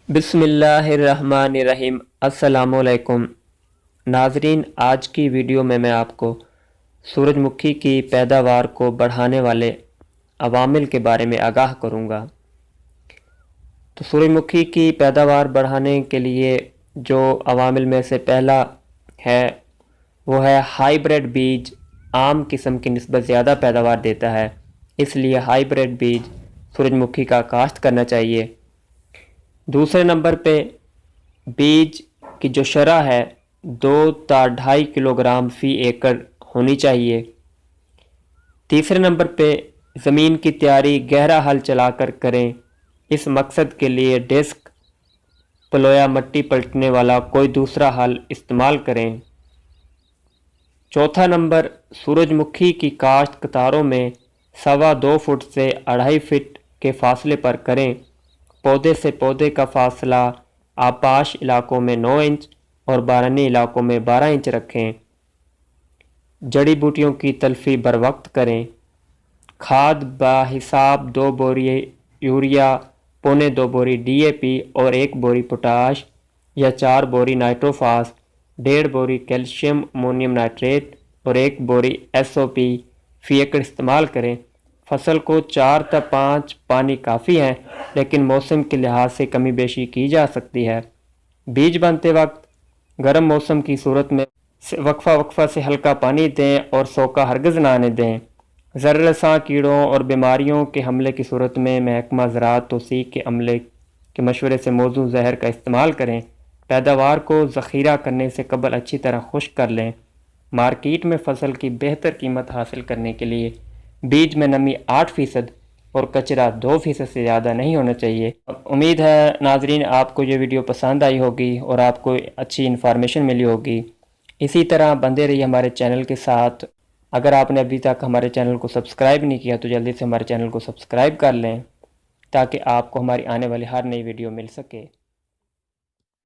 بسم اللہ الرحمن الرحیم۔ السلام علیکم ناظرین، آج کی ویڈیو میں آپ کو سورج مکھی کی پیداوار کو بڑھانے والے عوامل کے بارے میں آگاہ کروں گا۔ تو سورج مکھی کی پیداوار بڑھانے کے لیے جو عوامل میں سے پہلا ہے وہ ہے ہائی بریڈ بیج عام قسم کی نسبت زیادہ پیداوار دیتا ہے، اس لیے ہائی بریڈ بیج سورج مکھی کا کاشت کرنا چاہیے۔ دوسرے نمبر پہ بیج کی جو شرح ہے 2 تا 2.5 کلو گرام فی ایکڑ ہونی چاہیے۔ تیسرے نمبر پہ زمین کی تیاری گہرا ہل چلا کر کریں، اس مقصد کے لیے ڈسک پلویا مٹی پلٹنے والا کوئی دوسرا ہل استعمال کریں۔ چوتھا نمبر، سورج مکھی کی کاشت قطاروں میں 2.25 فٹ سے 2.5 فٹ کے فاصلے پر کریں۔ پودے سے پودے کا فاصلہ آبپاش علاقوں میں 9 انچ اور بارانی علاقوں میں 12 انچ رکھیں۔ جڑی بوٹیوں کی تلفی بر وقت کریں۔ کھاد بحساب 2 بوری یوریا، 2.25 بوری ڈی اے پی اور 1 بوری پوٹاش یا 4 بوری نائٹروفاس، 1.5 بوری کیلشیم امونیم نائٹریٹ اور 1 بوری ایس او پی فی ایکڑ استعمال کریں۔ فصل کو 4 تا 5 پانی کافی ہیں، لیکن موسم کے لحاظ سے کمی بیشی کی جا سکتی ہے۔ بیج بنتے وقت گرم موسم کی صورت میں وقفہ سے ہلکا پانی دیں اور سوکا ہرگز نہ آنے دیں۔ زر رساں کیڑوں اور بیماریوں کے حملے کی صورت میں محکمہ زراعت توثیق کے عملے کے مشورے سے موزوں زہر کا استعمال کریں۔ پیداوار کو ذخیرہ کرنے سے قبل اچھی طرح خشک کر لیں۔ مارکیٹ میں فصل کی بہتر قیمت حاصل کرنے کے لیے بیج میں نمی 8% اور کچرا 2% سے زیادہ نہیں ہونا چاہیے۔ امید ہے ناظرین آپ کو یہ ویڈیو پسند آئی ہوگی اور آپ کو اچھی انفارمیشن ملی ہوگی۔ اسی طرح بندے رہیے ہمارے چینل کے ساتھ۔ اگر آپ نے ابھی تک ہمارے چینل کو سبسکرائب نہیں کیا تو جلدی سے ہمارے چینل کو سبسکرائب کر لیں تاکہ آپ کو ہماری آنے والی ہر نئی ویڈیو مل سکے۔